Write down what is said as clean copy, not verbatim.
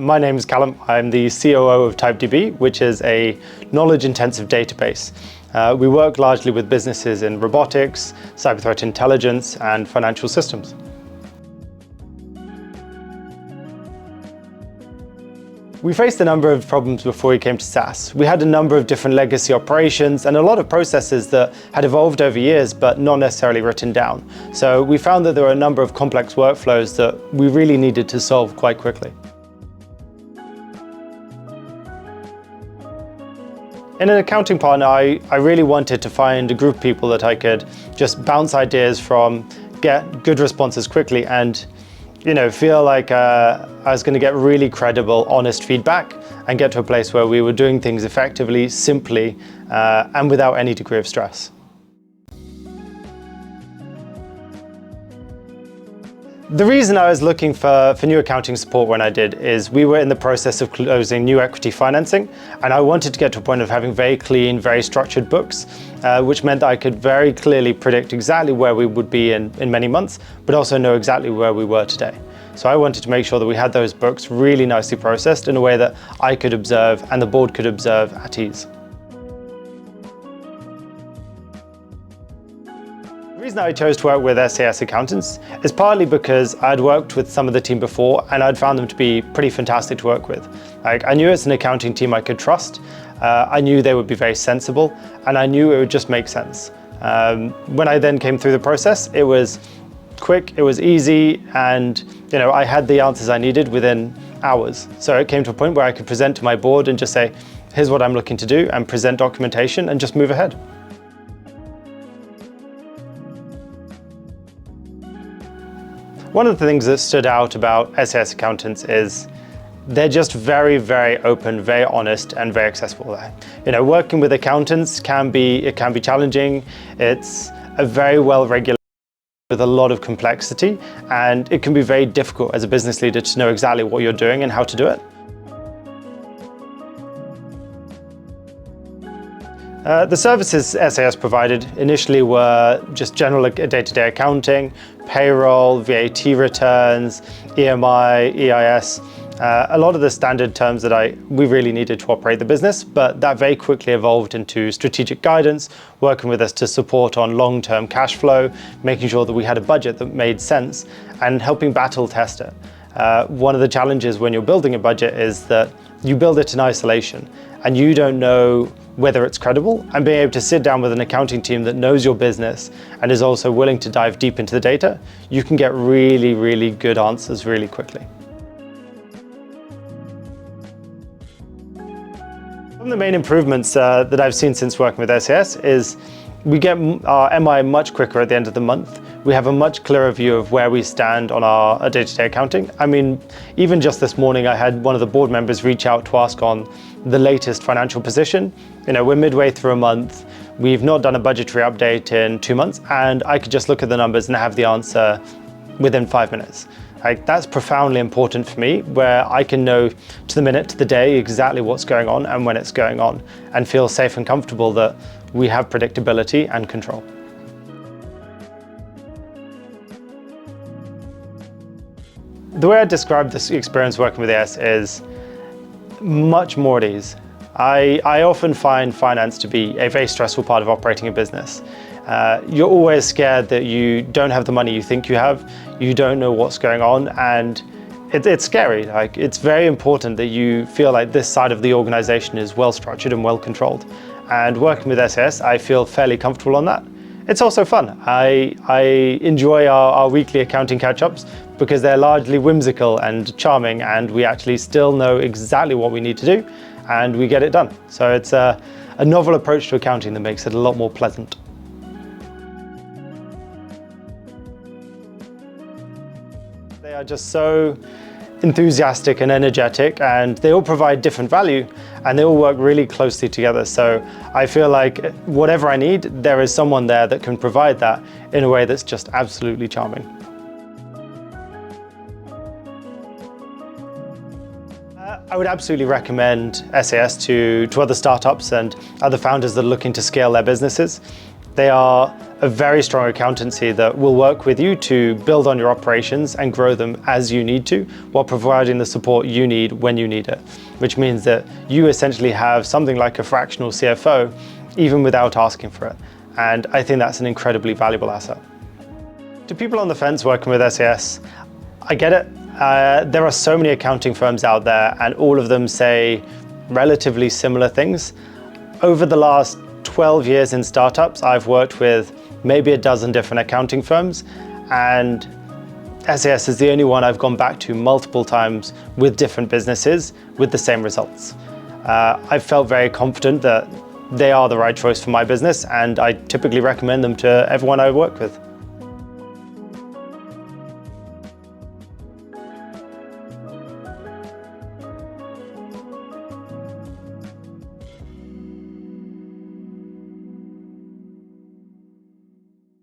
My name is Callum. I'm the COO of TypeDB, which is a knowledge-intensive database. We work largely with businesses in robotics, cyber threat intelligence, and financial systems. We faced a number of problems before we came to SAS. We had a number of different legacy operations and a lot of processes that had evolved over years, but not necessarily written down. So we found that there were a number of complex workflows that we really needed to solve quite quickly. In an accounting partner, I really wanted to find a group of people that I could just bounce ideas from, get good responses quickly, and feel like I was going to get really credible, honest feedback and get to a place where we were doing things effectively, simply, and without any degree of stress. The reason I was looking for new accounting support when I did is we were in the process of closing new equity financing, and I wanted to get to a point of having very clean, very structured books, which meant that I could very clearly predict exactly where we would be in many months, but also know exactly where we were today. So I wanted to make sure that we had those books really nicely processed in a way that I could observe and the board could observe at ease. The reason I chose to work with SAS accountants is partly because I'd worked with some of the team before and I'd found them to be pretty fantastic to work with. I knew it's an accounting team I could trust, I knew they would be very sensible, and I knew it would just make sense. When I then came through the process, it was quick, it was easy, and I had the answers I needed within hours. So it came to a point where I could present to my board and just say, here's what I'm looking to do, and present documentation and just move ahead. One of the things that stood out about SAS accountants is they're just very, very open, very honest, and very accessible. Working with accountants can be challenging. It's a very well regulated with a lot of complexity, and it can be very difficult as a business leader to know exactly what you're doing and how to do it. The services SAS provided initially were just general day-to-day accounting, payroll, VAT returns, EMI, EIS, a lot of the standard terms that we really needed to operate the business, but that very quickly evolved into strategic guidance, working with us to support on long-term cash flow, making sure that we had a budget that made sense, and helping battle test it. One of the challenges when you're building a budget is that you build it in isolation and you don't know whether it's credible, and being able to sit down with an accounting team that knows your business and is also willing to dive deep into the data, you can get really, really good answers really quickly. One of the main improvements that I've seen since working with SAS is we get our MI much quicker at the end of the month. We have a much clearer view of where we stand on our day-to-day accounting. I mean, even just this morning, I had one of the board members reach out to ask on the latest financial position. We're midway through a month. We've not done a budgetary update in 2 months, and I could just look at the numbers and have the answer within 5 minutes. That's profoundly important for me, where I can know to the minute, to the day, exactly what's going on and when it's going on, and feel safe and comfortable that we have predictability and control. The way I describe this experience working with AS is much more at ease. I often find finance to be a very stressful part of operating a business. You're always scared that you don't have the money you think you have, you don't know what's going on, and it's scary. It's very important that you feel like this side of the organization is well structured and well controlled. And working with SAS, I feel fairly comfortable on that. It's also fun. I enjoy our weekly accounting catch-ups because they're largely whimsical and charming, and we actually still know exactly what we need to do, and we get it done. So it's a novel approach to accounting that makes it a lot more pleasant. They are just so enthusiastic and energetic, and they all provide different value, and they all work really closely together. So I feel like whatever I need, there is someone there that can provide that in a way that's just absolutely charming. I would absolutely recommend SAS to other startups and other founders that are looking to scale their businesses. They are a very strong accountancy that will work with you to build on your operations and grow them as you need to, while providing the support you need when you need it, which means that you essentially have something like a fractional CFO, even without asking for it. And I think that's an incredibly valuable asset. To people on the fence working with SAS, I get it. There are so many accounting firms out there, and all of them say relatively similar things. Over the last 12 years in startups, I've worked with maybe a dozen different accounting firms, and SAS is the only one I've gone back to multiple times with different businesses with the same results. I've felt very confident that they are the right choice for my business, and I typically recommend them to everyone I work with.